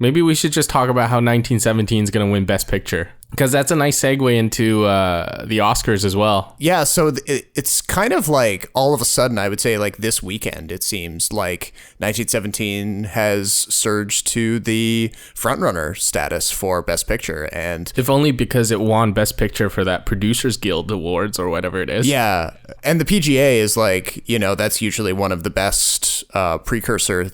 Maybe we should just talk about how 1917 is going to win Best Picture, because that's a nice segue into the Oscars as well. Yeah, so it's kind of like all of a sudden, I would say like this weekend, it seems like 1917 has surged to the frontrunner status for Best Picture. And if only because it won Best Picture for that Producers Guild Awards or whatever it is. Yeah, and the PGA is like, that's usually one of the best precursor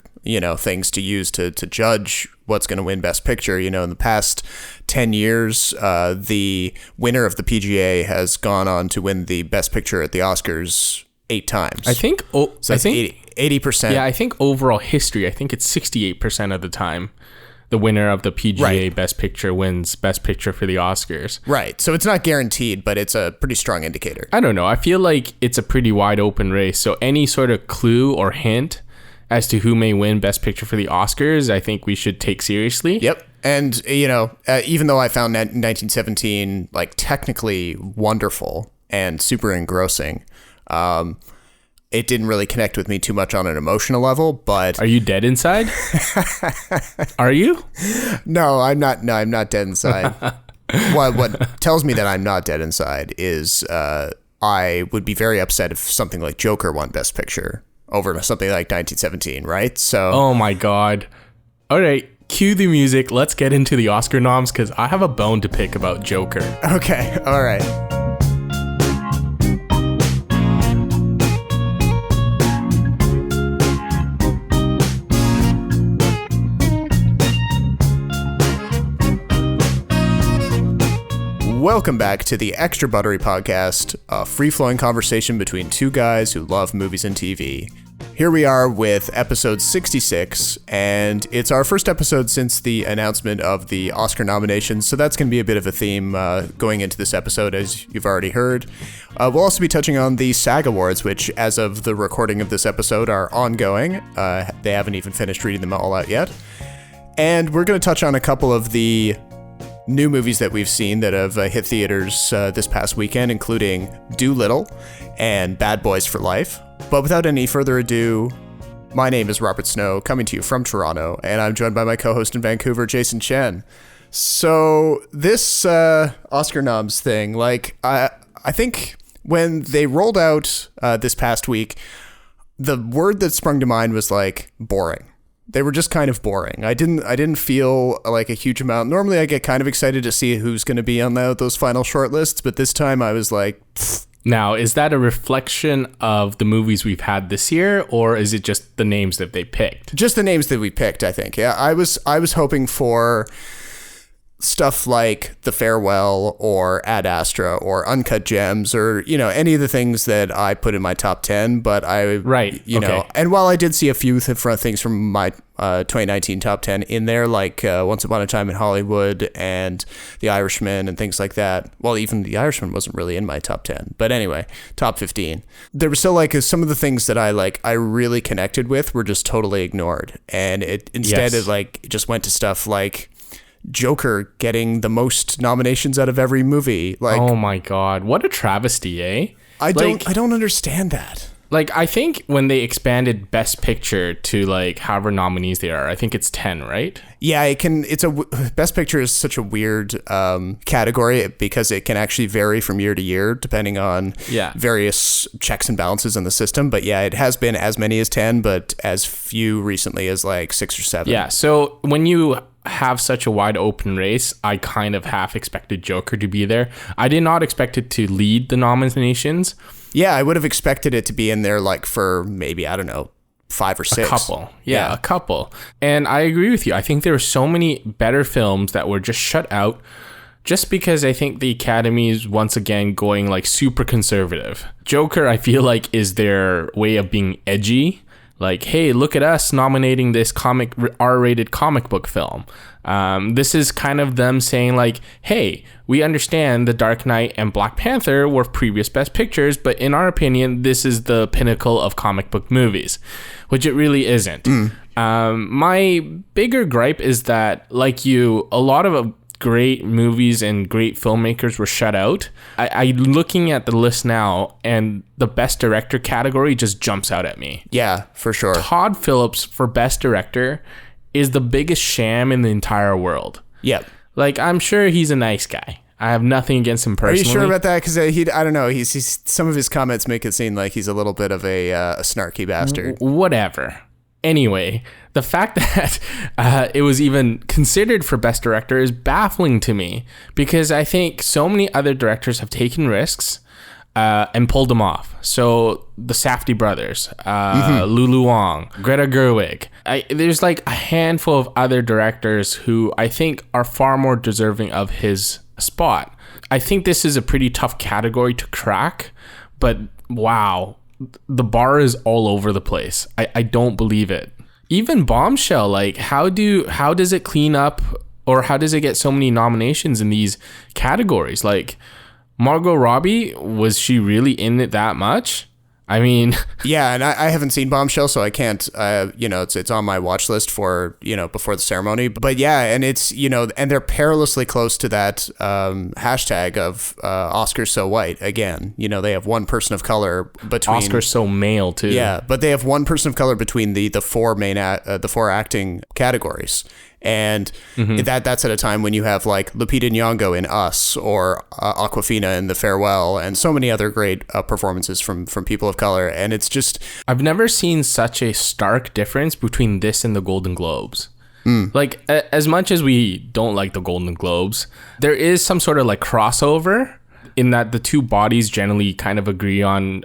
things to use to judge what's going to win Best Picture. In the past 10 years, the winner of the PGA has gone on to win the Best Picture at the Oscars 8 times. I think, so I think 80%. Yeah, I think overall history, I think it's 68% of the time the winner of the PGA Best Picture wins Best Picture for the Oscars. Right. So it's not guaranteed, but it's a pretty strong indicator. I don't know. I feel like it's a pretty wide open race. So any sort of clue or hint as to who may win Best Picture for the Oscars, I think we should take seriously. Yep. And, even though I found 1917 like technically wonderful and super engrossing, it didn't really connect with me too much on an emotional level, but... Are you dead inside? Are you? No, I'm not. No, I'm not dead inside. What tells me that I'm not dead inside is I would be very upset if something like Joker won Best Picture over something like 1917, right? So... Oh my God. All right, cue the music. Let's get into the Oscar noms, because I have a bone to pick about Joker. Okay, all right. Welcome back to the Extra Buttery Podcast, a free-flowing conversation between two guys who love movies and TV. Here we are with episode 66, and it's our first episode since the announcement of the Oscar nominations, so that's going to be a bit of a theme going into this episode, as you've already heard. We'll also be touching on the SAG Awards, which, as of the recording of this episode, are ongoing. They haven't even finished reading them all out yet. And we're going to touch on a couple of the new movies that we've seen that have hit theaters this past weekend, including Dolittle and Bad Boys for Life. But without any further ado, my name is Robert Snow, coming to you from Toronto, and I'm joined by my co-host in Vancouver, Jason Chen. So this Oscar noms thing, like I think when they rolled out this past week, the word that sprung to mind was like boring. They were just kind of boring. I didn't feel like a huge amount. Normally I get kind of excited to see who's going to be on those final shortlists, but this time I was like, pfft. Now, is that a reflection of the movies we've had this year, or is it just the names that they picked? Just the names that we picked, I think. Yeah, I was hoping for stuff like The Farewell or Ad Astra or Uncut Gems or, any of the things that I put in my top 10, but and while I did see a few things from my 2019 top 10 in there, like Once Upon a Time in Hollywood and The Irishman and things like that. Well, even The Irishman wasn't really in my top 10, but anyway, top 15. There were still like some of the things that I really connected with were just totally ignored. And it just went to stuff like Joker getting the most nominations out of every movie. Like, oh my God, what a travesty, eh? I don't understand that. Like, I think when they expanded Best Picture to like however nominees there are, I think it's 10, right? Yeah, Best Picture is such a weird category because it can actually vary from year to year depending on various checks and balances in the system. But yeah, it has been as many as 10, but as few recently as like 6 or 7. Yeah, so when you have such a wide open race, I kind of half expected Joker to be there. I did not expect it to lead the nominations. Yeah, I would have expected it to be in there like for maybe, I don't know, 5 or 6. A couple. Yeah, a couple. And I agree with you. I think there are so many better films that were just shut out just because I think the Academy is once again going like super conservative. Joker, I feel like, is their way of being edgy. Like, hey, look at us nominating this R-rated comic book film. This is kind of them saying like, hey, we understand The Dark Knight and Black Panther were previous Best Pictures, but in our opinion, this is the pinnacle of comic book movies, which it really isn't. My bigger gripe is that, like you, a lot of great movies and great filmmakers were shut out. I looking at the list now, and the Best Director category just jumps out at me. Yeah, for sure. Todd Phillips for Best Director is the biggest sham in the entire world. Yep. Like, I'm sure he's a nice guy. I have nothing against him personally. Are you sure about that? Because I don't know. He's some of his comments make it seem like he's a little bit of a snarky bastard. Whatever. Anyway, the fact that it was even considered for Best Director is baffling to me, because I think so many other directors have taken risks and pulled them off. So the Safdie brothers, Lulu Wang, Greta Gerwig. There's like a handful of other directors who I think are far more deserving of his spot. I think this is a pretty tough category to crack, but wow, the bar is all over the place. I don't believe it. Even Bombshell, like how does it clean up, or how does it get so many nominations in these categories? Like Margot Robbie, was she really in it that much? I mean, yeah, and I haven't seen Bombshell, so I can't, it's on my watch list for, before the ceremony. But yeah, and it's, and they're perilously close to that hashtag of Oscars so white again. They have one person of color between... Oscars so male, too. Yeah, but they have one person of color between the four main, the four acting categories. And that's at a time when you have like Lupita Nyong'o in Us, or Awkwafina in The Farewell, and so many other great performances from people of color. And it's just... I've never seen such a stark difference between this and the Golden Globes. Like, as much as we don't like the Golden Globes, there is some sort of like crossover in that the two bodies generally kind of agree on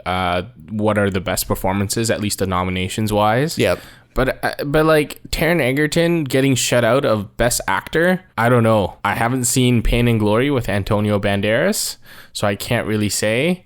what are the best performances, at least the nominations wise. Yep. But like Taron Egerton getting shut out of Best Actor, I don't know. I haven't seen Pain and Glory with Antonio Banderas, so I can't really say.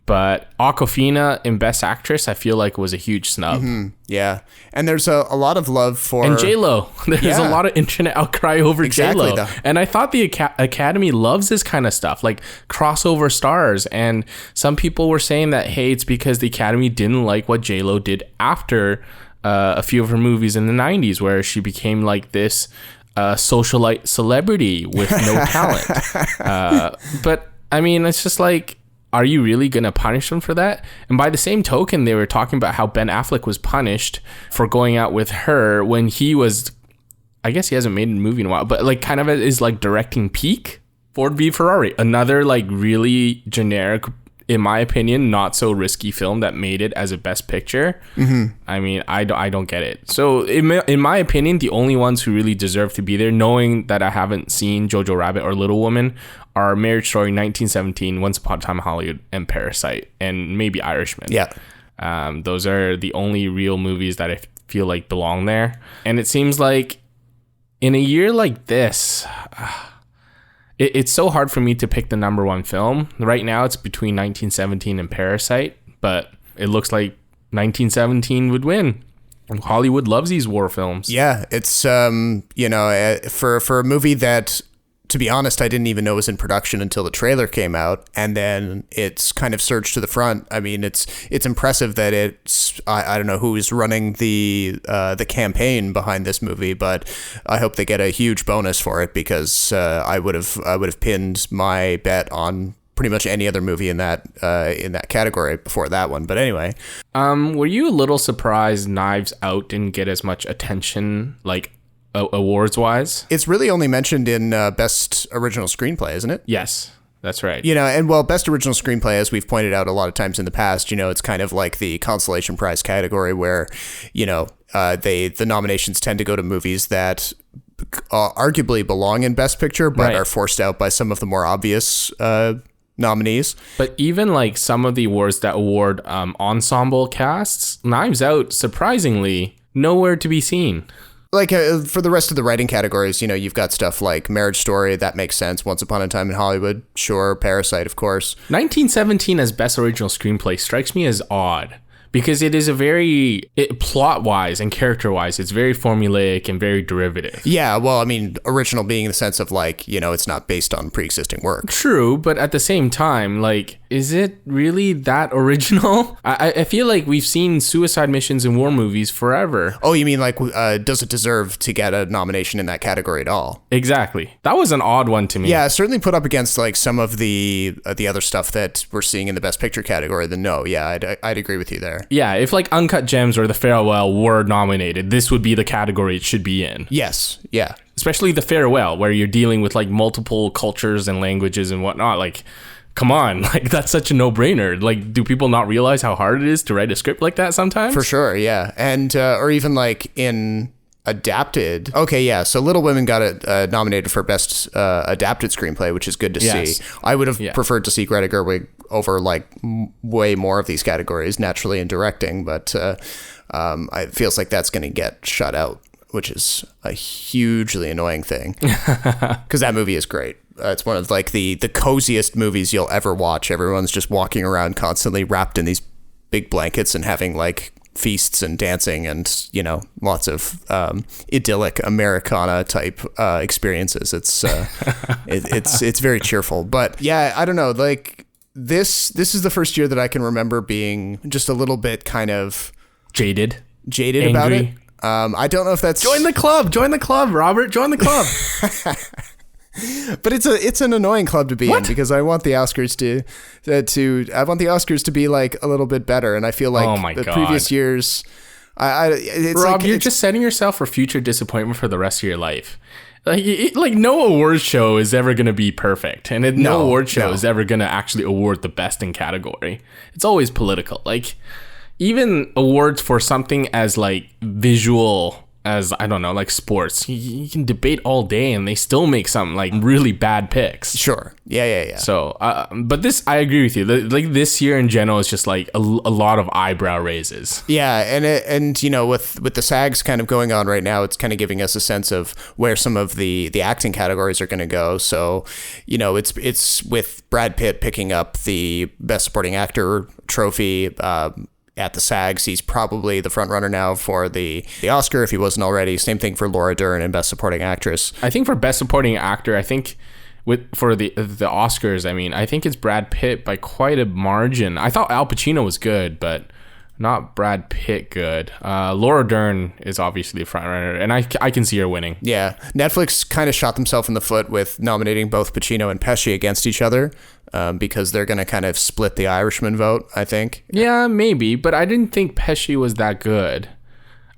But Awkwafina in Best Actress, I feel like was a huge snub. Yeah, and there's a lot of love for... And J-Lo. There's a lot of internet outcry over J-Lo. And I thought the Academy loves this kind of stuff, like crossover stars. And some people were saying that, hey, it's because the Academy didn't like what J-Lo did after... a few of her movies in the 90s, where she became like this socialite celebrity with no talent. But I mean, it's just like, are you really going to punish them for that? And by the same token, they were talking about how Ben Affleck was punished for going out with her when he was, I guess he hasn't made a movie in a while, but like kind of is like directing Peak, Ford v Ferrari, another like really generic, in my opinion, not so risky film that made it as a Best Picture. I mean, I don't get it. So in my opinion, the only ones who really deserve to be there, knowing that I haven't seen Jojo Rabbit or Little Woman, are Marriage Story, 1917, Once Upon a Time in Hollywood, and Parasite, and maybe Irishman. Yeah. Those are the only real movies that I feel like belong there. And it seems like in a year like this... It's so hard for me to pick the number one film. Right now, it's between 1917 and Parasite, but it looks like 1917 would win. Hollywood loves these war films. Yeah, it's, for a movie that, to be honest, I didn't even know was in production until the trailer came out, and then it's kind of surged to the front. I mean, it's impressive that it's, I don't know who's running the campaign behind this movie, but I hope they get a huge bonus for it, because I would have pinned my bet on pretty much any other movie in that category before that one. But anyway, were you a little surprised Knives Out didn't get as much attention, like awards wise? It's really only mentioned in Best Original Screenplay, isn't it? Yes, that's right. And well, Best Original Screenplay, as we've pointed out a lot of times in the past, it's kind of like the consolation prize category where, the nominations tend to go to movies that arguably belong in Best Picture, but are forced out by some of the more obvious nominees. But even like some of the awards that award ensemble casts, Knives Out, surprisingly, nowhere to be seen. Like for the rest of the writing categories, you've got stuff like Marriage Story, that makes sense. Once Upon a Time in Hollywood, sure. Parasite, of course. 1917 as Best Original Screenplay strikes me as odd, because it is plot-wise and character-wise, it's very formulaic and very derivative. Yeah, well, I mean, original being in the sense of like, it's not based on pre-existing work. True, but at the same time, like, is it really that original? I feel like we've seen suicide missions in war movies forever. Oh, you mean like, does it deserve to get a nomination in that category at all? Exactly. That was an odd one to me. Yeah, certainly put up against like some of the other stuff that we're seeing in the Best Picture category. Then no, yeah, I'd agree with you there. fair. Yeah, if like Uncut Gems or The Farewell were nominated, this would be the category it should be in. Yes, yeah. Especially The Farewell, where you're dealing with like multiple cultures and languages and whatnot. Like, come on, like that's such a no-brainer. Like, do people not realize how hard it is to write a script like that sometimes? For sure, yeah. And or even like in adapted. Okay, yeah. So Little Women got it nominated for best adapted screenplay, which is good to see. I would have preferred to see Greta Gerwig over like way more of these categories, naturally in directing, but it feels like that's going to get shut out, which is a hugely annoying thing because that movie is great. It's one of like the coziest movies you'll ever watch. Everyone's just walking around constantly wrapped in these big blankets and having like feasts and dancing and, you know, lots of idyllic Americana type experiences. It's it's very cheerful. But yeah, I don't know, like this is the first year that I can remember being just a little bit kind of jaded angry about it. I don't know if that's... Join the club, Robert. Join the club. But it's an annoying club to be in because I want the Oscars to be like a little bit better, and I feel like previous years, it's Rob, you're just setting yourself for future disappointment for the rest of your life. Like no award show is ever going to be perfect, and no award show is ever going to actually award the best in category. It's always political. Like even awards for something as like visual as, I don't know, like sports, you can debate all day and they still make some like really bad picks. Sure. Yeah. So, but this, I agree with you. Like this year in general is just like a lot of eyebrow raises. Yeah. And you know, with the SAGs kind of going on right now, it's kind of giving us a sense of where some of the acting categories are going to go. So, you know, it's with Brad Pitt picking up the Best Supporting Actor trophy, at the SAGs. He's probably the front runner now for the Oscar if he wasn't already. Same thing for Laura Dern in Best Supporting Actress. I think for Best Supporting Actor, I think for the Oscars, I mean, I think it's Brad Pitt by quite a margin. I thought Al Pacino was good, but not Brad Pitt good. Laura Dern is obviously the front runner, and I can see her winning. Yeah. Netflix kind of shot themselves in the foot with nominating both Pacino and Pesci against each other. Because they're going to kind of split the Irishman vote, I think. Yeah, maybe, but I didn't think Pesci was that good.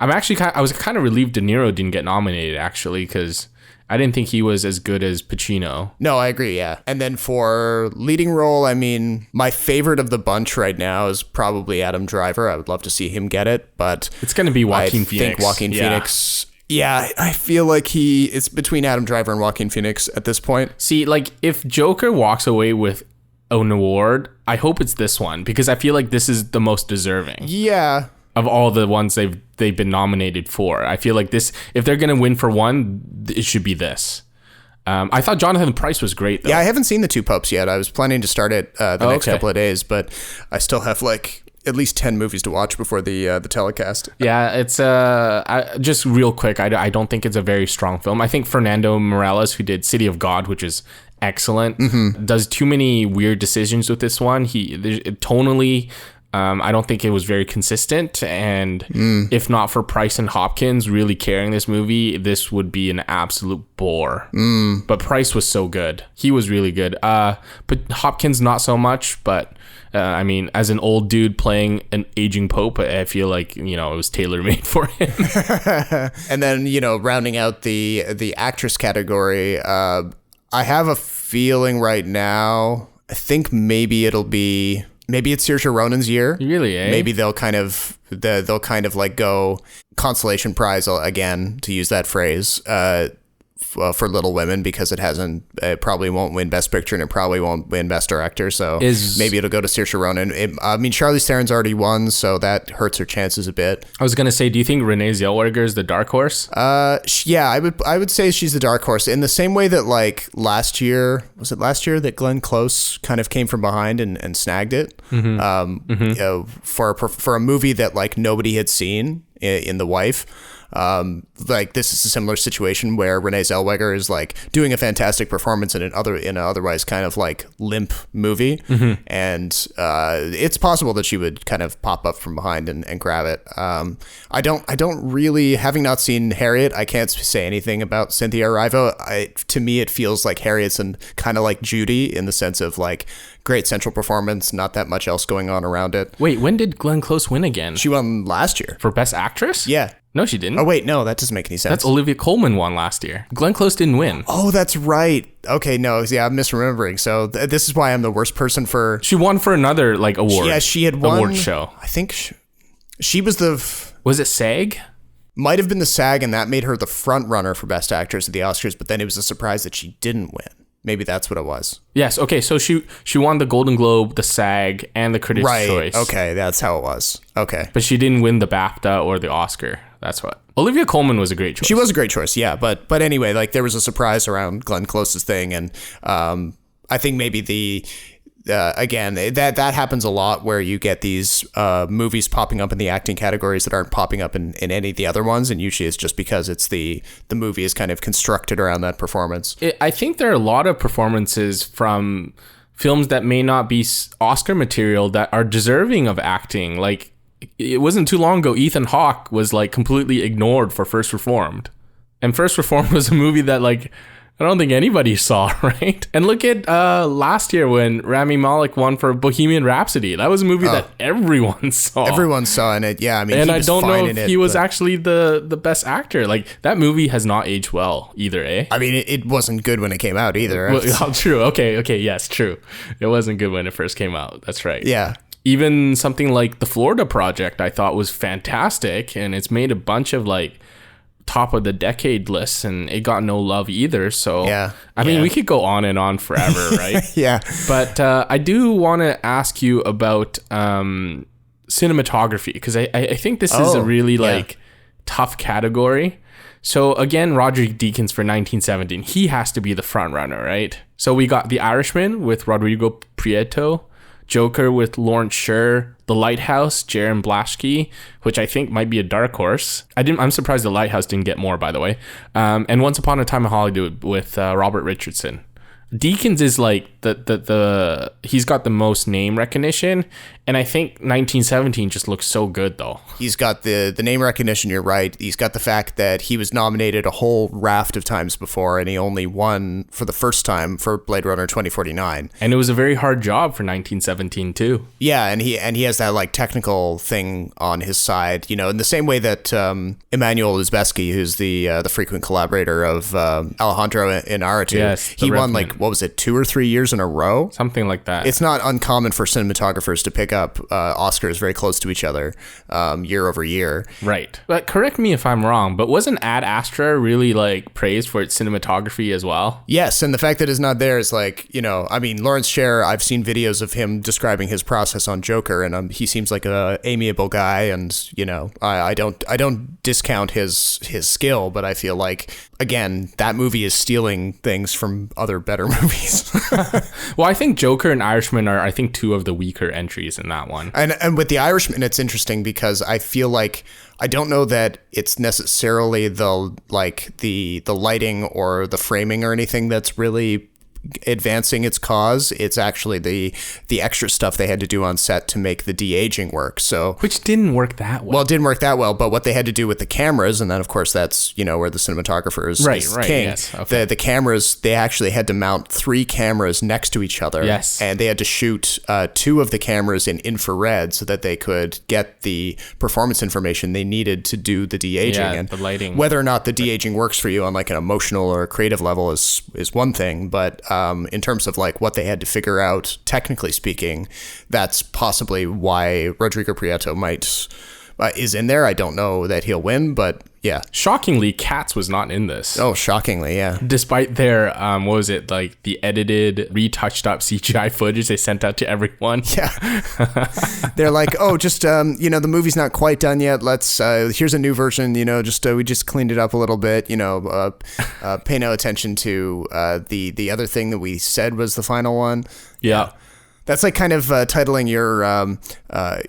I was kind of relieved De Niro didn't get nominated, actually, because I didn't think he was as good as Pacino. No, I agree, yeah. And then for leading role, I mean, my favorite of the bunch right now is probably Adam Driver. I would love to see him get it, but... It's going to be Joaquin Phoenix. I think Joaquin Phoenix... Yeah, I feel like it's between Adam Driver and Joaquin Phoenix at this point. See, like, if Joker walks away with an award, I hope it's this one, because I feel like this is the most deserving. Yeah. Of all the ones they've been nominated for. I feel like this, if they're going to win for one, it should be this. I thought Jonathan Pryce was great, though. Yeah, I haven't seen The Two Popes yet. I was planning to start it the next couple of days, but I still have, like, at least 10 movies to watch before the telecast. Yeah, it's just real quick. I don't think it's a very strong film. I think Fernando Morales, who did City of God, which is excellent, does too many weird decisions with this one. Tonally, I don't think it was very consistent, and if not for Price and Hopkins really carrying this movie, this would be an absolute bore. But Price was so good. He was really good. But Hopkins not so much, but I mean, as an old dude playing an aging pope, I feel like, you know, it was tailor-made for him. And then, you know, rounding out the actress category, I have a feeling right now, I think maybe it's Saoirse Ronan's year. Really, eh? Maybe they'll kind of like go consolation prize again, to use that phrase, for Little Women, because it probably won't win Best Picture and it probably won't win Best Director. So maybe it'll go to Saoirse Ronan. I mean, Charlize Theron's already won, so that hurts her chances a bit. I was gonna say, do you think Renee Zellweger is the dark horse? Yeah, I would say she's the dark horse in the same way that, like, last year that Glenn Close kind of came from behind and snagged it. You know, for a movie that, like, nobody had seen in The Wife. Like this is a similar situation where Renee Zellweger is like doing a fantastic performance in an otherwise kind of like limp movie, and it's possible that she would kind of pop up from behind and grab it. I don't really, having not seen Harriet, I can't say anything about Cynthia Erivo. To me, it feels like Harriet's kind of like Judy in the sense of like great central performance, not that much else going on around it. Wait, when did Glenn Close win again? She won last year. For Best Actress? Yeah. No, she didn't. Oh, wait, no, that doesn't make any sense. That's Olivia Colman won last year. Glenn Close didn't win. Oh, that's right. Okay, no, yeah, I'm misremembering. So this is why I'm the worst person for... She won for another, like, award. Yeah, she had won... Award show. I think she was the... Was it SAG? Might have been the SAG, and that made her the front runner for Best Actress at the Oscars, but then it was a surprise that she didn't win. Maybe that's what it was. Yes, okay, so she won the Golden Globe, the SAG, and the Critics' Choice. Okay, that's how it was. Okay. But she didn't win the BAFTA or the Oscar. That's what. Olivia Colman was a great choice. She was a great choice, yeah. But anyway, like there was a surprise around Glenn Close's thing, and I think maybe again, that happens a lot where you get these movies popping up in the acting categories that aren't popping up in any of the other ones, and usually it's just because it's the movie is kind of constructed around that performance. I think there are a lot of performances from films that may not be Oscar material that are deserving of acting. Like, it wasn't too long ago, Ethan Hawke was like completely ignored for First Reformed. And First Reformed was a movie that like I don't think anybody saw, right? And look at last year when Rami Malek won for Bohemian Rhapsody. That was a movie that everyone saw. Everyone saw in it, yeah. I mean, and I don't know if he was actually the best actor. Like, that movie has not aged well either, eh? I mean, it wasn't good when it came out either. Well, true. Okay, yes, true. It wasn't good when it first came out. That's right. Yeah. Even something like The Florida Project, I thought was fantastic, and it's made a bunch of like top of the decade lists, and it got no love either. So yeah, I mean, we could go on and on forever, right? Yeah. But I do want to ask you about cinematography, because I think this is a really like tough category. So again, Roderick Deakins for 1917, he has to be the front runner, right? So we got The Irishman with Rodrigo Prieto, Joker with Lawrence Sher, The Lighthouse, Jaron Blaschke, which I think might be a dark horse. I'm surprised The Lighthouse didn't get more, by the way. And Once Upon a Time in Hollywood with Robert Richardson. Deakins is like he's got the most name recognition, and I think 1917 just looks so good though. He's got the name recognition, you're right. He's got the fact that he was nominated a whole raft of times before, and he only won for the first time for Blade Runner 2049. And it was a very hard job for 1917 too. Yeah, and he has that like technical thing on his side, you know, in the same way that Emmanuel Lubezki, who's the frequent collaborator of Alejandro Inarritu, yes, he won like, what was it, 2 or 3 years in a row? Something like that. It's not uncommon for cinematographers to pick up Oscars very close to each other year over year. Right. But correct me if I'm wrong, but wasn't Ad Astra really like praised for its cinematography as well? Yes, and the fact that it's not there is like, you know, I mean, Lawrence Sher, I've seen videos of him describing his process on Joker, and he seems like a amiable guy, and, you know, I don't discount his skill, but I feel like, again, that movie is stealing things from other better movies. Well, I think Joker and Irishman are, I think, two of the weaker entries in that one. And with the Irishman, it's interesting because I feel like I don't know that it's necessarily the lighting or the framing or anything that's really advancing its cause. It's actually the extra stuff they had to do on set to make the de-aging work. So, which didn't work that well. Well, it didn't work that well, but what they had to do with the cameras, and then of course that's, you know, where the cinematographer is king. Yes, okay. The cameras, they actually had to mount 3 cameras next to each other. Yes. And they had to shoot 2 of the cameras in infrared so that they could get the performance information they needed to do the de-aging. Yeah, and the lighting. Whether or not the de-aging works for you on like an emotional or creative level is one thing, but in terms of like what they had to figure out, technically speaking, that's possibly why Rodrigo Prieto is in there. I don't know that he'll win, but yeah. Shockingly, Cats was not in this. Oh, shockingly, yeah. Despite their, what was it, like the edited, retouched up CGI footage they sent out to everyone. Yeah. They're like, oh, just, you know, the movie's not quite done yet. Let's, here's a new version, you know, just, we just cleaned it up a little bit, you know, pay no attention to the other thing that we said was the final one. Yeah. That's like kind of titling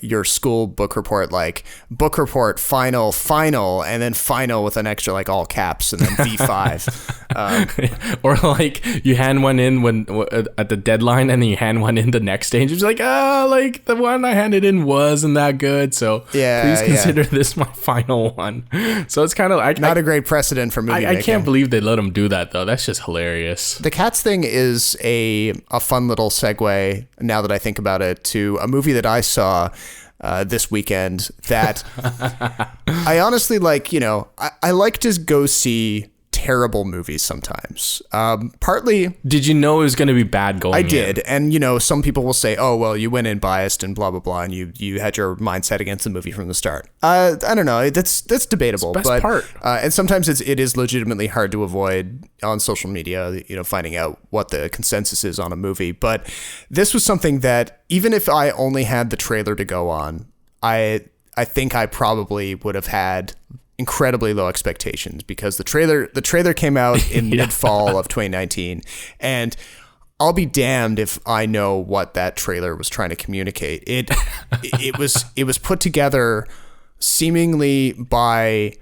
your school book report like book report final, and then final with an extra like all caps and then V5. Or like you hand one in when at the deadline and then you hand one in the next day and you're just like, like the one I handed in wasn't that good. So please consider this my final one. So it's kind of not a great precedent for movie making. I can't believe they let them do that though. That's just hilarious. The cats thing is a fun little segue, now that I think about it, to a movie that I saw this weekend that I honestly like. I like to go see terrible movies sometimes. Partly, did you know it was going to be bad going in? I did. And, some people will say, oh, well, you went in biased and blah, blah, blah, and you had your mindset against the movie from the start. I don't know. That's debatable. It's the best part. And sometimes it is legitimately hard to avoid on social media, finding out what the consensus is on a movie. But this was something that, even if I only had the trailer to go on, I think I probably would have had incredibly low expectations, because the trailer came out in mid-fall of 2019, and I'll be damned if I know what that trailer was trying to communicate. It was put together seemingly by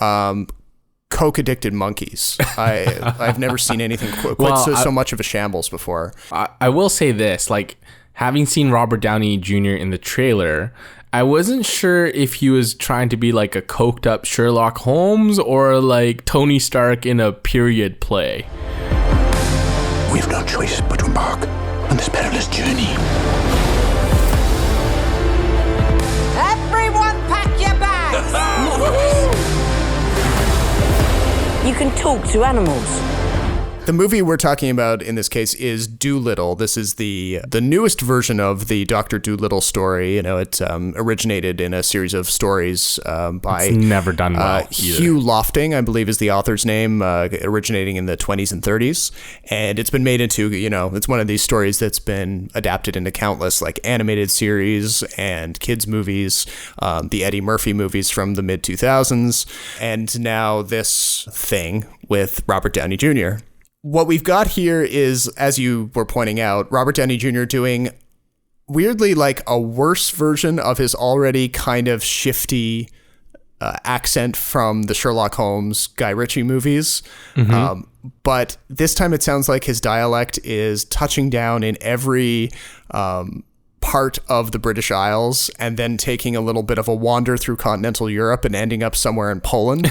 coke addicted monkeys. I've never seen anything so much of a shambles before. I will say this, like, having seen Robert Downey Jr. in the trailer, I wasn't sure if he was trying to be like a coked up Sherlock Holmes or like Tony Stark in a period play. We have no choice but to embark on this perilous journey. Everyone pack your bags! You can talk to animals. The movie we're talking about in this case is Dolittle. This is the newest version of the Dr. Dolittle story. It originated in a series of stories by it's never done well Hugh Lofting, I believe is the author's name, originating in the 20s and 30s. And it's been made into, it's one of these stories that's been adapted into countless like animated series and kids movies, the Eddie Murphy movies from the mid 2000s, and now this thing with Robert Downey Jr. What we've got here is, as you were pointing out, Robert Downey Jr. doing weirdly like a worse version of his already kind of shifty accent from the Sherlock Holmes Guy Ritchie movies. Mm-hmm. But this time it sounds like his dialect is touching down in every part of the British Isles and then taking a little bit of a wander through continental Europe and ending up somewhere in Poland.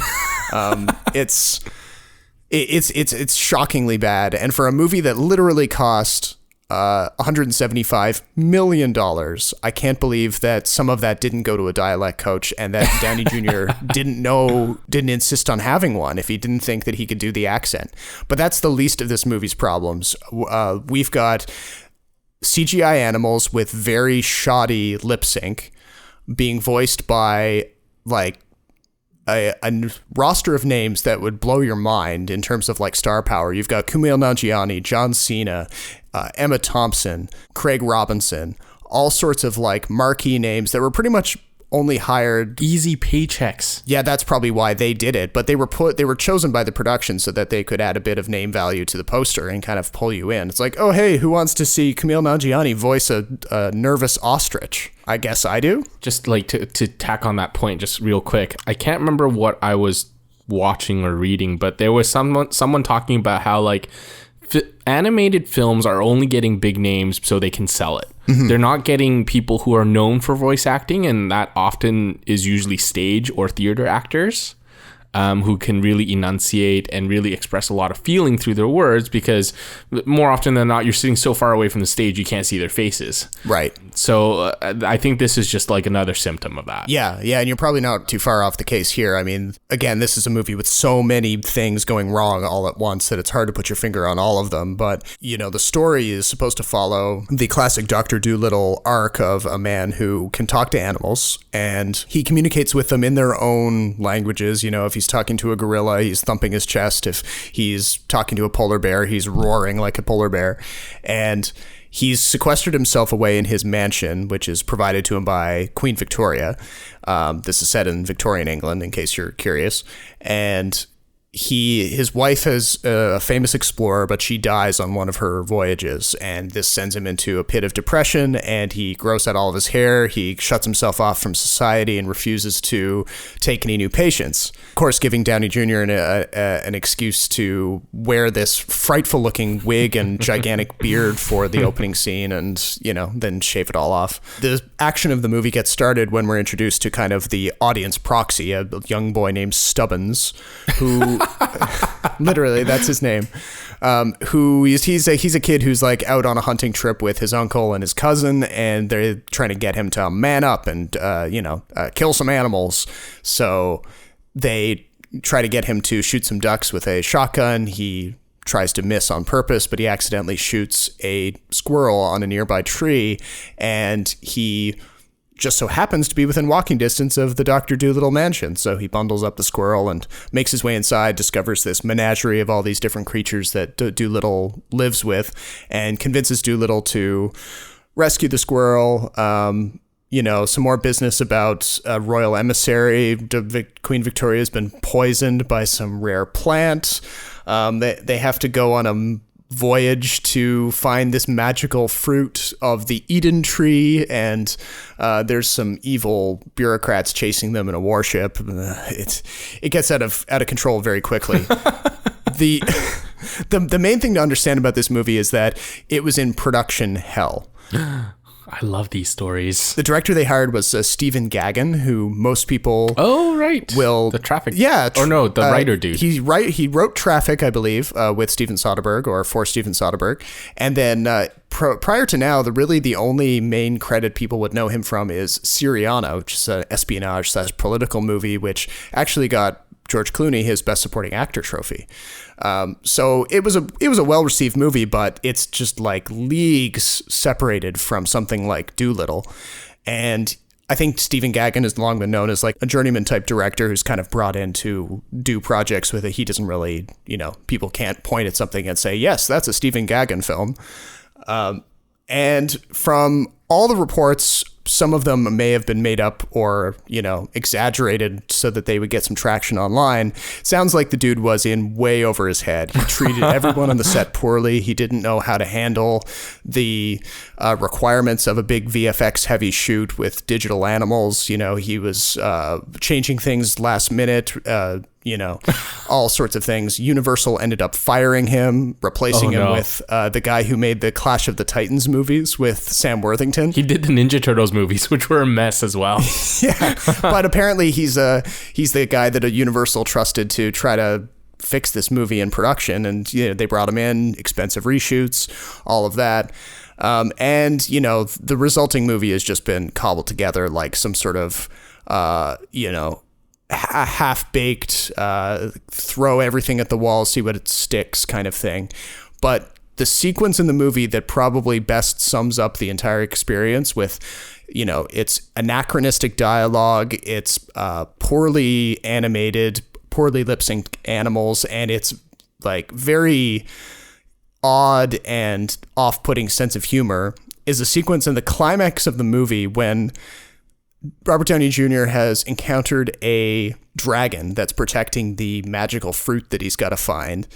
It's shockingly bad. And for a movie that literally cost $175 million, I can't believe that some of that didn't go to a dialect coach and that Downey Jr. didn't insist on having one if he didn't think that he could do the accent. But that's the least of this movie's problems. We've got CGI animals with very shoddy lip sync being voiced by like a roster of names that would blow your mind in terms of like star power. You've got Kumail Nanjiani, John Cena, Emma Thompson, Craig Robinson, all sorts of like marquee names that were pretty much only hired. Easy paychecks. Yeah, that's probably why they did it. But they were chosen by the production so that they could add a bit of name value to the poster and kind of pull you in. It's like, oh, hey, who wants to see Kumail Nanjiani voice a nervous ostrich? I guess I do. Just like to tack on that point just real quick. I can't remember what I was watching or reading, but there was someone talking about how like animated films are only getting big names so they can sell it. Mm-hmm. They're not getting people who are known for voice acting, and that often is usually stage or theater actors who can really enunciate and really express a lot of feeling through their words, because more often than not, you're sitting so far away from the stage, you can't see their faces. Right. So I think this is just like another symptom of that. Yeah. And you're probably not too far off the case here. I mean, again, this is a movie with so many things going wrong all at once that it's hard to put your finger on all of them. But, the story is supposed to follow the classic Dr. Dolittle arc of a man who can talk to animals, and he communicates with them in their own languages. If he's talking to a gorilla, he's thumping his chest. If he's talking to a polar bear, he's roaring like a polar bear. And he's sequestered himself away in his mansion, which is provided to him by Queen Victoria. This is set in Victorian England, in case you're curious. And his wife is a famous explorer, but she dies on one of her voyages, and this sends him into a pit of depression, and he grows out all of his hair. He shuts himself off from society and refuses to take any new patients. Of course, giving Downey Jr. an excuse to wear this frightful looking wig and gigantic beard for the opening scene, and, then shave it all off. The action of the movie gets started when we're introduced to kind of the audience proxy, a young boy named Stubbins, who literally that's his name, he's a kid who's like out on a hunting trip with his uncle and his cousin, and they're trying to get him to man up and kill some animals. So they try to get him to shoot some ducks with a shotgun. He tries to miss on purpose, but he accidentally shoots a squirrel on a nearby tree, and he just so happens to be within walking distance of the Dr. Dolittle mansion. So he bundles up the squirrel and makes his way inside, discovers this menagerie of all these different creatures that Dolittle lives with, and convinces Dolittle to rescue the squirrel. Some more business about a royal emissary. Queen Victoria has been poisoned by some rare plant. They have to go on a voyage to find this magical fruit of the Eden tree, and there's some evil bureaucrats chasing them in a warship. It gets out of control very quickly. The main thing to understand about this movie is that it was in production hell. I love these stories. The director they hired was Stephen Gaghan, who most people the Traffic. Yeah. The writer dude. He wrote Traffic, I believe, with Steven Soderbergh, or for Steven Soderbergh. And then prior to now, the only main credit people would know him from is Syriana, which is an espionage/political movie, which actually got George Clooney his Best Supporting Actor trophy. So it was a well-received movie, but it's just like leagues separated from something like Dolittle. And I think Stephen Gaghan has long been known as like a journeyman type director who's kind of brought in to do projects with it. He doesn't really, people can't point at something and say, yes, that's a Stephen Gaghan film. And from all the reports, some of them may have been made up or, exaggerated so that they would get some traction online. Sounds like the dude was in way over his head. He treated everyone on the set poorly. He didn't know how to handle the requirements of a big VFX heavy shoot with digital animals. He was changing things last minute, all sorts of things. Universal ended up firing him, replacing him with the guy who made the Clash of the Titans movies with Sam Worthington. He did the Ninja Turtles movies, which were a mess as well. Yeah, but apparently he's the guy that a Universal trusted to try to fix this movie in production, and they brought him in, expensive reshoots, all of that. And the resulting movie has just been cobbled together like some sort of half-baked, throw everything at the wall, see what it sticks kind of thing. But the sequence in the movie that probably best sums up the entire experience with, it's anachronistic dialogue, it's poorly animated, poorly lip-synced animals, and it's like very odd and off-putting sense of humor, is a sequence in the climax of the movie when Robert Downey Jr. has encountered a dragon that's protecting the magical fruit that he's got to find.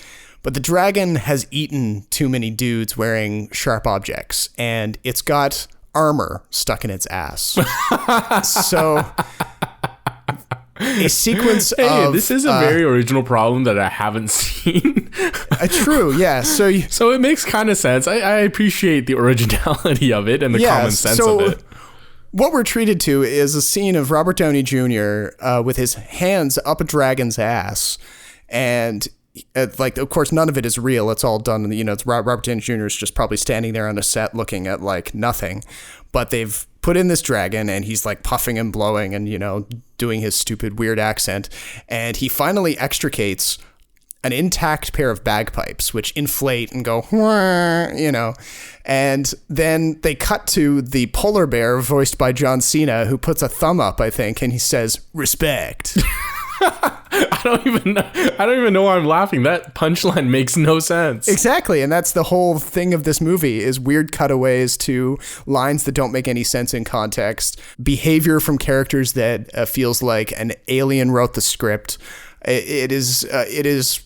But the dragon has eaten too many dudes wearing sharp objects, and it's got armor stuck in its ass. So a sequence of... this is a very original problem that I haven't seen. True, yeah. So it makes kind of sense. I appreciate the originality of it and the common sense of it. What we're treated to is a scene of Robert Downey Jr. With his hands up a dragon's ass, and of course, none of it is real. It's all done. It's Robert Downey Jr. is just probably standing there on a set looking at like nothing, but they've put in this dragon, and he's like puffing and blowing and doing his stupid weird accent, and he finally extricates an intact pair of bagpipes, which inflate and go, and then they cut to the polar bear voiced by John Cena, who puts a thumb up, I think, and he says, "Respect." I don't even know why I'm laughing. That punchline makes no sense. Exactly, and that's the whole thing of this movie, is weird cutaways to lines that don't make any sense in context, behavior from characters that feels like an alien wrote the script. It is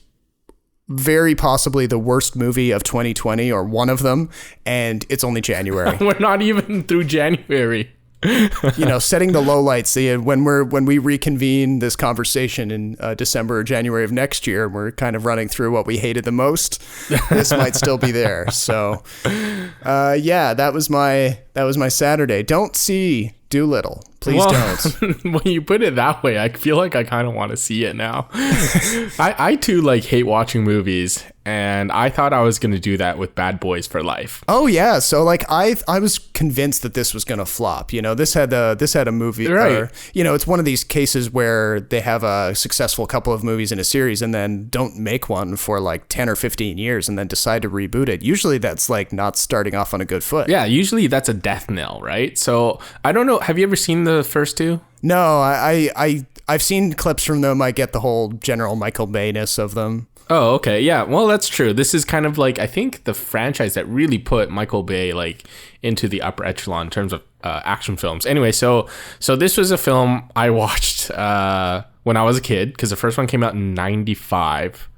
very possibly the worst movie of 2020, or one of them, and it's only January. We're not even through January. Setting the lowlights. When we reconvene this conversation in December or January of next year, we're kind of running through what we hated the most. This might still be there. So, that was my Saturday. Don't see Dolittle. Please don't. When you put it that way, I feel like I kind of want to see it now. I too hate watching movies, and I thought I was going to do that with Bad Boys for Life. Oh yeah, so I was convinced that this was going to flop. This had a movie, right? It's one of these cases where they have a successful couple of movies in a series and then don't make one for 10 or 15 years and then decide to reboot it. Usually that's not starting off on a good foot. Yeah, usually that's a death knell, right? So I don't know. Have you ever seen the first two? No, I've seen clips from them. I get the whole general Michael Bay-ness of them. Oh, okay. Yeah, well, that's true. This is kind of I think the franchise that really put Michael Bay into the upper echelon in terms of action films. Anyway, so this was a film I watched when I was a kid, because the first one came out in 95.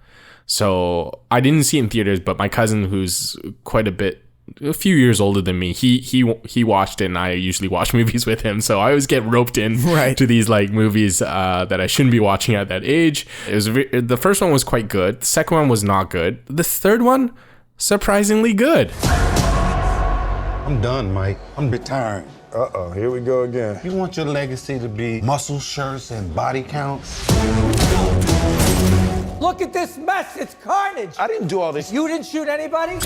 So I didn't see it in theaters, but my cousin, who's a few years older than me, he watched it, and I usually watch movies with him, so I always get roped in to these movies that I shouldn't be watching at that age. The first one was quite good. The second one was not good. The third one, surprisingly good. I'm done, Mike. I'm retired. Uh-oh, here we go again. You want your legacy to be muscle shirts and body counts? Look at this mess, it's carnage. I didn't do all this. You didn't shoot anybody?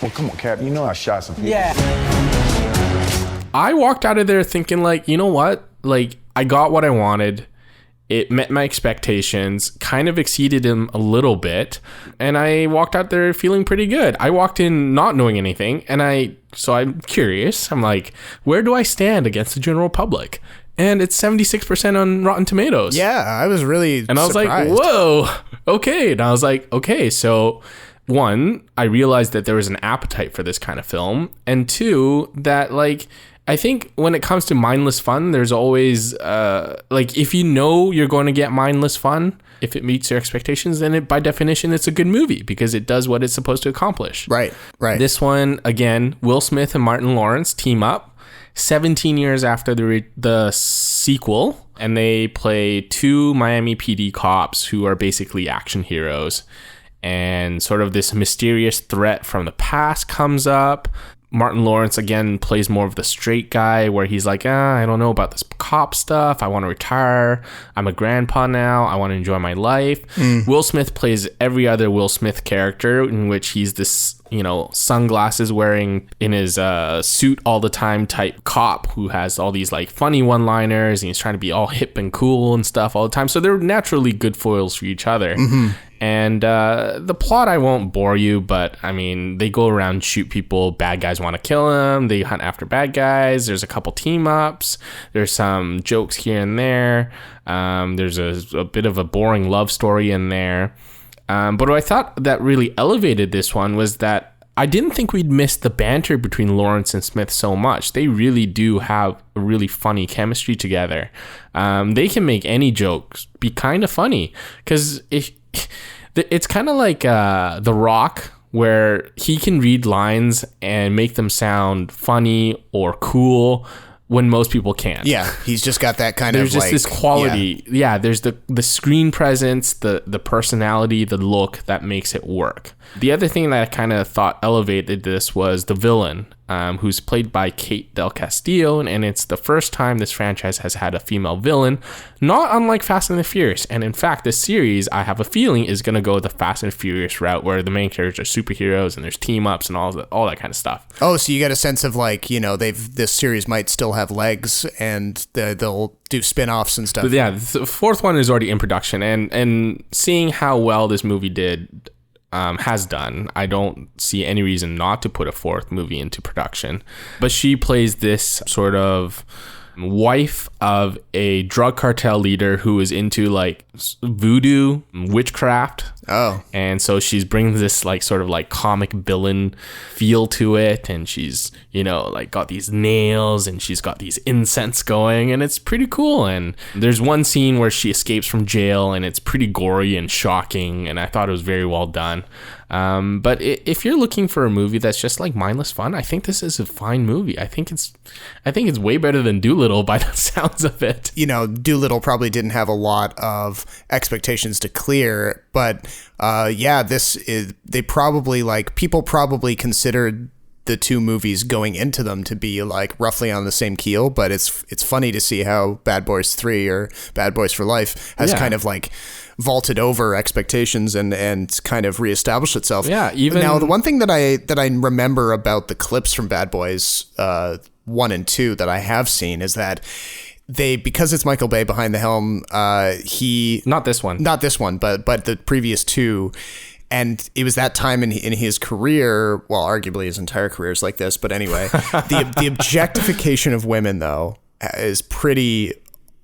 Well, come on, Cap. You know I shot some people. Yeah. I walked out of there thinking you know what? I got what I wanted. It met my expectations, kind of exceeded them a little bit, and I walked out there feeling pretty good. I walked in not knowing anything, and so I'm curious. I'm where do I stand against the general public? And it's 76% on Rotten Tomatoes. Yeah, I was really And I was surprised. whoa, okay. And I was okay, so one, I realized that there was an appetite for this kind of film, and two, that I think when it comes to mindless fun, there's always if you know you're going to get mindless fun, if it meets your expectations, then by definition it's a good movie because it does what it's supposed to accomplish. Right. This one, again, Will Smith and Martin Lawrence team up 17 years after the sequel, and they play two Miami PD cops who are basically action heroes. And sort of this mysterious threat from the past comes up. Martin Lawrence, again, plays more of the straight guy where he's I don't know about this cop stuff. I want to retire. I'm a grandpa now. I want to enjoy my life. Will Smith plays every other Will Smith character, in which he's this, sunglasses wearing in his suit all the time type cop who has all these funny one-liners, and he's trying to be all hip and cool and stuff all the time. So they're naturally good foils for each other. And the plot, I won't bore you, but they go around, shoot people. Bad guys want to kill them. They hunt after bad guys. There's a couple team ups. There's some jokes here and there. There's a bit of a boring love story in there. But what I thought that really elevated this one was that I didn't think we'd miss the banter between Lawrence and Smith so much. They really do have a really funny chemistry together. They can make any jokes be kind of funny, because it's kind of like The Rock, where he can read lines and make them sound funny or cool when most people can't. Yeah, he's just got that kind there's just this quality. Yeah, there's the screen presence, the personality, the look that makes it work. The other thing that I kind of thought elevated this was the villain, who's played by Kate Del Castillo, and it's the first time this franchise has had a female villain, not unlike Fast and the Furious. And in fact, this series, I have a feeling, is going to go the Fast and Furious route, where the main characters are superheroes and there's team ups and all that kind of stuff. Oh, so you get a sense of this series might still have legs, and they'll do spin-offs and stuff. But yeah, the fourth one is already in production, and seeing how well this movie did. Has done. I don't see any reason not to put a fourth movie into production. But she plays this sort of wife of a drug cartel leader who is into voodoo, witchcraft Oh. And so she's bringing this like sort of like comic villain feel to it, and she's, you know, like got these nails and she's got these incense going, and it's pretty cool. And there's one scene where she escapes from jail and it's pretty gory and shocking, and I thought it was very well done. But if you're looking for a movie that's just like mindless fun, I think this is a fine movie. I think it's way better than Dolittle by the sounds of it. You know, Dolittle probably didn't have a lot of expectations to clear, but people probably considered the two movies going into them to be like roughly on the same keel, but it's funny to see how Bad Boys 3 or Bad Boys for Life has kind of like vaulted over expectations and kind of reestablished itself. Yeah, even now the one thing that I remember about the clips from Bad Boys 1 and 2 that I have seen is that because it's Michael Bay behind the helm, not this one, but the previous two. And it was that time in his career, well, arguably his entire career is like this, but anyway, the objectification of women, though, is pretty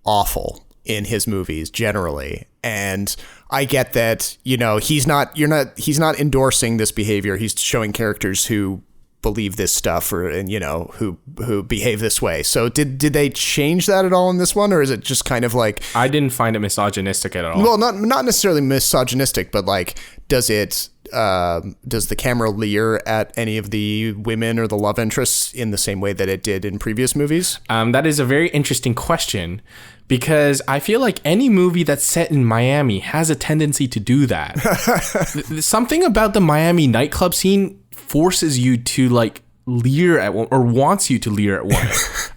awful in his movies generally. And I get that, you know, he's not endorsing this behavior. He's showing characters who believe this stuff and you know, who behave this way. So did they change that at all in this one, or is it just kind of like... I didn't find it misogynistic at all. Well, not necessarily misogynistic, but like, does the camera leer at any of the women or the love interests in the same way that it did in previous movies? That is a very interesting question, because I feel like any movie that's set in Miami has a tendency to do that. Something about the Miami nightclub scene forces you to like leer at one, or wants you to leer at women.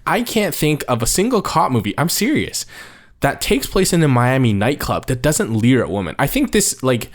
I can't think of a single cop movie, I'm serious, that takes place in a Miami nightclub that doesn't leer at women. I think this, like,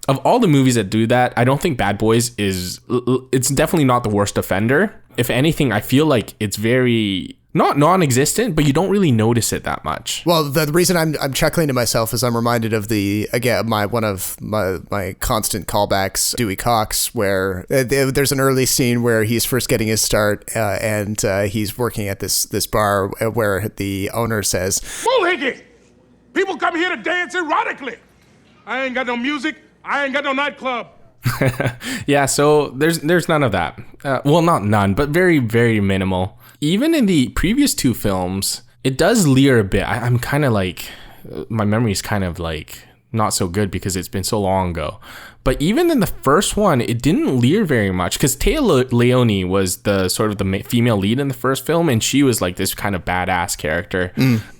of all the movies that do that, I don't think Bad Boys it's definitely not the worst offender. If anything, I feel like it's very... not non-existent, but you don't really notice it that much. Well, the reason I'm chuckling to myself is I'm reminded of one of my constant callbacks, Dewey Cox, where there's an early scene where he's first getting his start, and he's working at this bar where the owner says, "Bullhickey! People come here to dance erotically. I ain't got no music. I ain't got no nightclub." Yeah, so there's none of that. Well, not none, but very, very minimal. Even in the previous two films, it does leer a bit. I'm kind of like, my memory is kind of like not so good because it's been so long ago. But even in the first one, it didn't leer very much, because Téa Leoni was the sort of the female lead in the first film, and she was like this kind of badass character.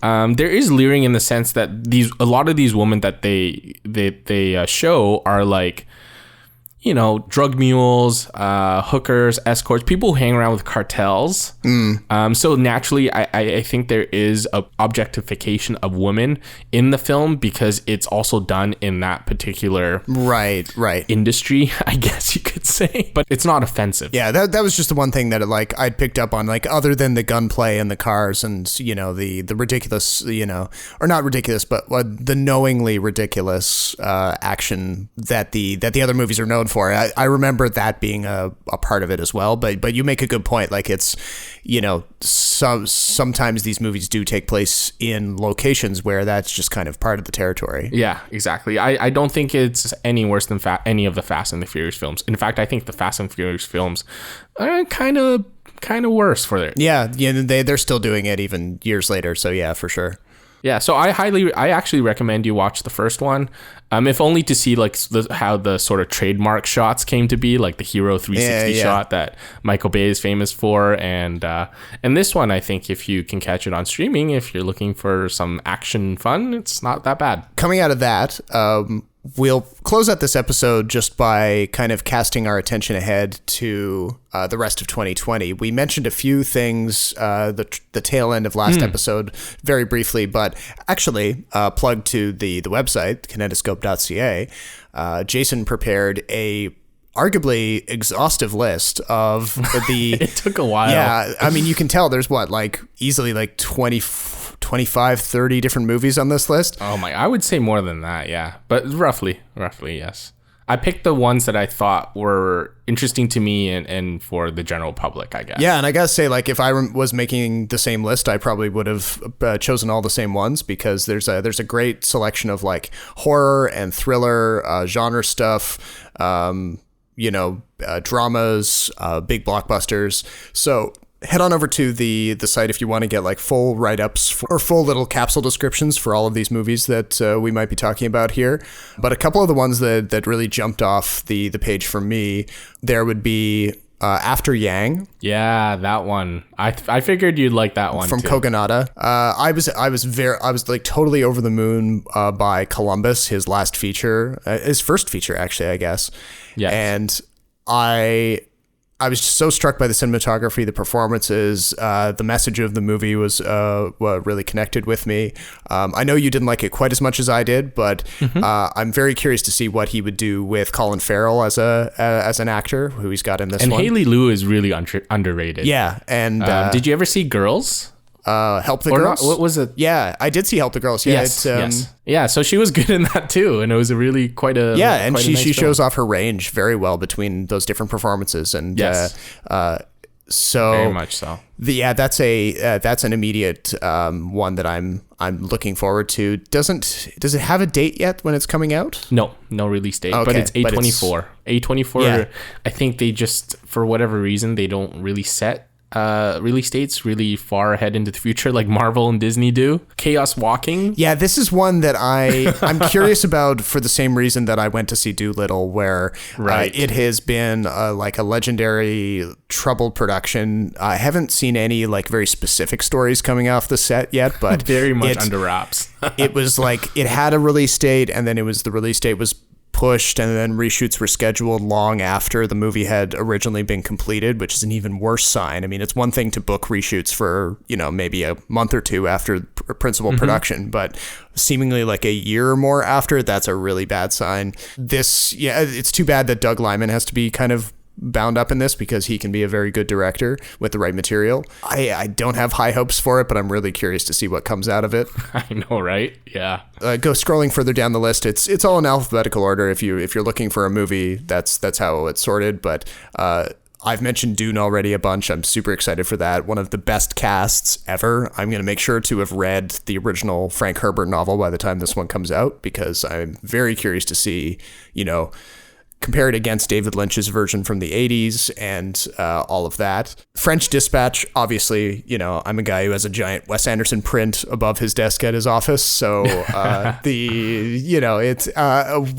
There is leering in the sense that a lot of these women that they show are like, you know, drug mules, hookers, escorts, people who hang around with cartels. So naturally, I think there is a objectification of women in the film, because it's also done in that particular right industry, I guess you could say. But it's not offensive. Yeah, that was just the one thing that like I'd picked up on, like, other than the gunplay and the cars and, you know, the ridiculous, you know, or not ridiculous, but the knowingly ridiculous action that the other movies are known for. I remember that being a part of it as well, but you make a good point. Like, it's, you know, sometimes these movies do take place in locations where that's just kind of part of the territory. Yeah, exactly. I don't think it's any worse than any of the Fast and the Furious films. In fact, I think the Fast and Furious films are kind of worse for it. Yeah, they're still doing it even years later. So yeah, for sure. Yeah, so I actually recommend you watch the first one, if only to see like how the sort of trademark shots came to be, like the Hero 360 shot that Michael Bay is famous for, and this one, I think if you can catch it on streaming, if you're looking for some action fun, it's not that bad. Coming out of that, we'll close out this episode just by kind of casting our attention ahead to the rest of 2020. We mentioned a few things, the tail end of last episode very briefly, but actually plugged to the website, kinetoscope.ca. Jason prepared a arguably exhaustive list of the... It took a while. Yeah, I mean, you can tell there's easily like 25, 30 different movies on this list. Oh my, I would say more than that, yeah. But roughly, yes. I picked the ones that I thought were interesting to me and for the general public, I guess. Yeah, and I gotta say, like, if I was making the same list, I probably would have chosen all the same ones, because there's a great selection of like horror and thriller genre stuff, dramas, big blockbusters. So head on over to the site if you want to get like full write-ups or full little capsule descriptions for all of these movies that we might be talking about here. But a couple of the ones that really jumped off the page for me, there would be After Yang. Yeah, that one. I figured you'd like that one from too. Kogonada. I was like totally over the moon by Columbus, his last feature, his first feature actually, I guess. Yeah, and I was just so struck by the cinematography, the performances, the message of the movie was what really connected with me. I know you didn't like it quite as much as I did, but I'm very curious to see what he would do with Colin Farrell as an actor, who he's got in this one. And Haley Liu is really underrated. Yeah, and did you ever see Girls? Help the Girls? Not, what was it? Yeah, I did see Help the Girls. Yeah, yes. Yeah, so she was good in that too, and it was and she nice shows off her range very well between those different performances, and so very much so. That's an immediate one that I'm looking forward to. Does it have a date yet when it's coming out? No release date, okay, but it's A24. A24. Yeah. I think they just, for whatever reason, they don't really set release dates really far ahead into the future like Marvel and Disney do. Chaos Walking. Yeah, this is one that I'm curious about for the same reason that I went to see Dolittle, where it has been like a legendary troubled production. I haven't seen any like very specific stories coming off the set yet, but very much under wraps. It was like it had a release date, and then the release date was pushed, and then reshoots were scheduled long after the movie had originally been completed, which is an even worse sign. I mean, it's one thing to book reshoots for, maybe a month or two after principal production, but seemingly like a year or more after, that's a really bad sign. It's too bad that Doug Liman has to be kind of bound up in this, because he can be a very good director with the right material. I don't have high hopes for it, but I'm really curious to see what comes out of it. I know, right? Yeah. Go scrolling further down the list. It's all in alphabetical order. If you're looking for a movie, that's how it's sorted. But I've mentioned Dune already a bunch. I'm super excited for that. One of the best casts ever. I'm going to make sure to have read the original Frank Herbert novel by the time this one comes out, because I'm very curious to see, compare it against David Lynch's version from the 80s and all of that. French Dispatch, obviously, I'm a guy who has a giant Wes Anderson print above his desk at his office. So it's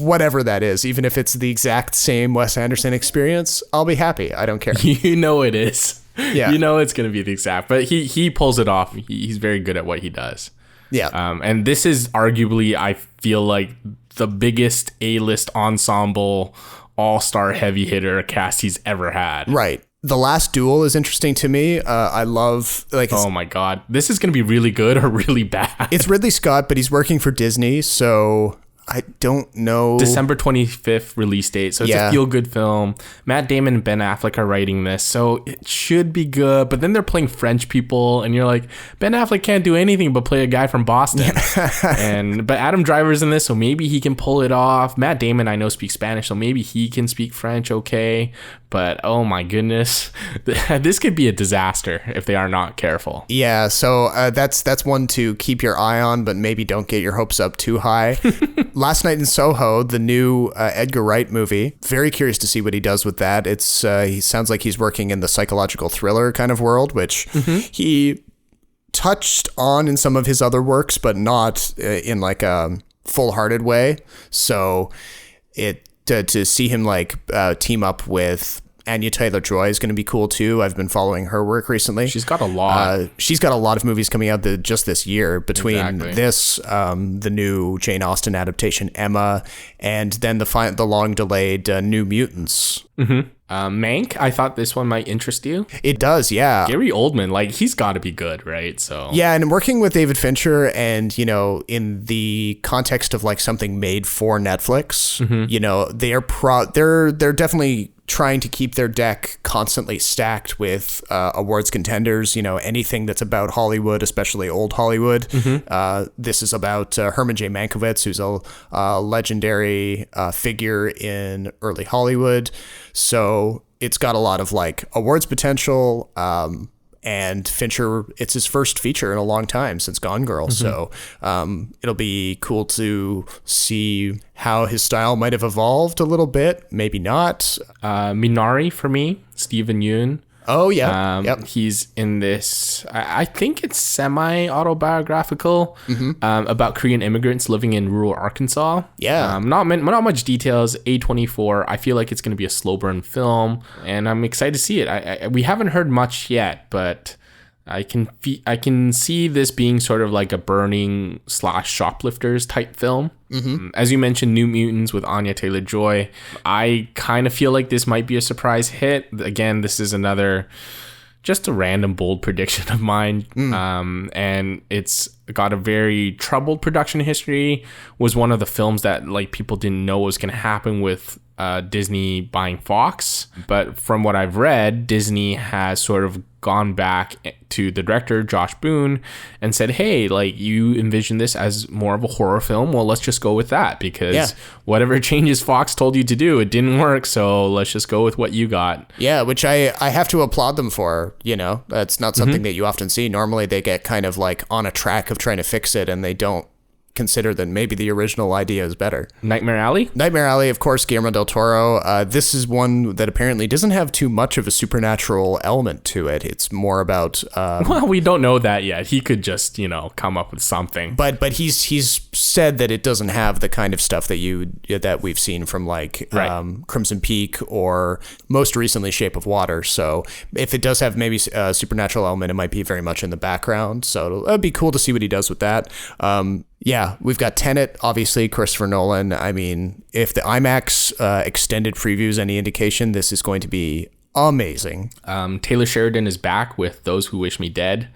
whatever that is, even if it's the exact same Wes Anderson experience, I'll be happy. I don't care. It is. Yeah. It's going to be the exact, but he pulls it off. He's very good at what he does. Yeah. And this is arguably, I feel like, the biggest A-list ensemble all-star heavy hitter cast he's ever had. Right. The Last Duel is interesting to me. I love oh my God, this is going to be really good or really bad. It's Ridley Scott, but he's working for Disney, so I don't know. December 25th release date, so it's a feel-good film. Matt Damon and Ben Affleck are writing this, so it should be good. But then they're playing French people, and you're like, Ben Affleck can't do anything but play a guy from Boston. But Adam Driver's in this, so maybe he can pull it off. Matt Damon, I know, speaks Spanish, so maybe he can speak French okay. But oh my goodness, this could be a disaster if they are not careful. Yeah, so that's one to keep your eye on, but maybe don't get your hopes up too high. Last Night in Soho, the new Edgar Wright movie. Very curious to see what he does with that. He sounds like he's working in the psychological thriller kind of world, which he touched on in some of his other works, but not in like a full-hearted way. So to see him like team up with Anya Taylor-Joy is going to be cool too. I've been following her work recently. She's got a lot. She's got a lot of movies coming out just this year, between this, the new Jane Austen adaptation Emma, and then the long delayed New Mutants. Mank, I thought this one might interest you. It does, yeah. Gary Oldman, like, he's got to be good, right? So yeah, and working with David Fincher, and in the context of like something made for Netflix, they are they're definitely trying to keep their deck constantly stacked with awards contenders. Anything that's about Hollywood, especially old Hollywood. This is about Herman J. Mankiewicz, who's a legendary figure in early Hollywood. So it's got a lot of like awards potential. And Fincher, it's his first feature in a long time since Gone Girl. So it'll be cool to see how his style might have evolved a little bit. Maybe not. Minari for me, Stephen Yeun. Oh, yeah. Yep. He's in this, I think it's semi-autobiographical about Korean immigrants living in rural Arkansas. Yeah. Not much details. A24. I feel like it's going to be a slow burn film, and I'm excited to see it. We haven't heard much yet, but I can see this being sort of like a burning / shoplifters type film. As you mentioned, New Mutants with Anya Taylor-Joy. I kind of feel like this might be a surprise hit. Again, this is just a random bold prediction of mine. And it's got a very troubled production history. Was one of the films that like people didn't know was going to happen with Disney buying Fox. But from what I've read, Disney has sort of gone back to the director, Josh Boone, and said, hey, like, you envision this as more of a horror film. Well, let's just go with that, because whatever changes Fox told you to do, it didn't work. So let's just go with what you got. Yeah, which I have to applaud them for. That's not something that you often see. Normally they get kind of like on a track of trying to fix it, and they don't consider that maybe the original idea is better. Nightmare Alley, of course, Guillermo del Toro. This is one that apparently doesn't have too much of a supernatural element to it. It's more about well, we don't know that yet. He could just come up with something, but he's said that it doesn't have the kind of stuff that we've seen from like Crimson Peak or most recently Shape of Water. So if it does have maybe a supernatural element, it might be very much in the background. So it'd be cool to see what he does with that. Yeah, we've got Tenet, obviously, Christopher Nolan. I mean, if the IMAX extended preview is any indication, this is going to be amazing. Taylor Sheridan is back with Those Who Wish Me Dead.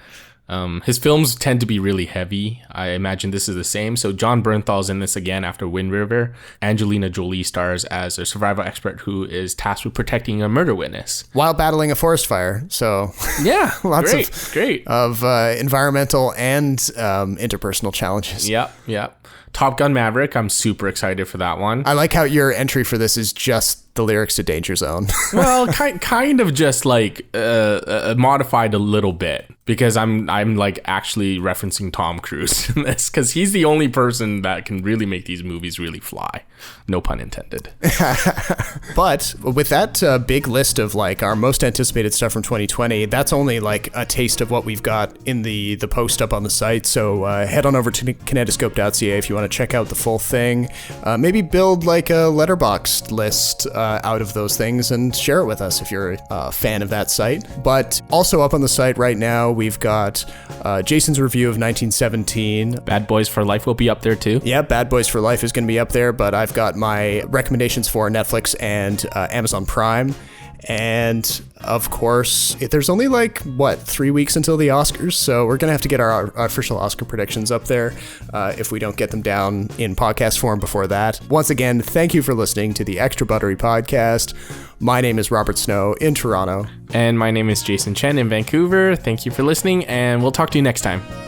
His films tend to be really heavy. I imagine this is the same. So John Bernthal's in this again after Wind River. Angelina Jolie stars as a survival expert who is tasked with protecting a murder witness while battling a forest fire. So yeah, lots great of environmental and interpersonal challenges. Yep. Top Gun Maverick. I'm super excited for that one. I like how your entry for this is just the lyrics to Danger Zone. Well, kind of just like modified a little bit, because I'm like actually referencing Tom Cruise in this, because he's the only person that can really make these movies really fly. No pun intended. But with that big list of like our most anticipated stuff from 2020, that's only like a taste of what we've got in the post up on the site. So head on over to kinetoscope.ca if you want to check out the full thing. Maybe build like a letterboxd list out of those things and share it with us if you're a fan of that site. But also up on the site right now, we've got Jason's review of 1917. Bad Boys for Life will be up there too. Yeah, Bad Boys for Life is going to be up there, but I've got my recommendations for Netflix and Amazon Prime. And of course, there's only 3 weeks until the Oscars, so we're gonna have to get our official Oscar predictions up there if we don't get them down in podcast form before that. Once again, thank you for listening to the Extra Buttery Podcast. My name is Robert Snow in Toronto. And my name is Jason Chen in Vancouver. Thank you for listening, and we'll talk to you next time.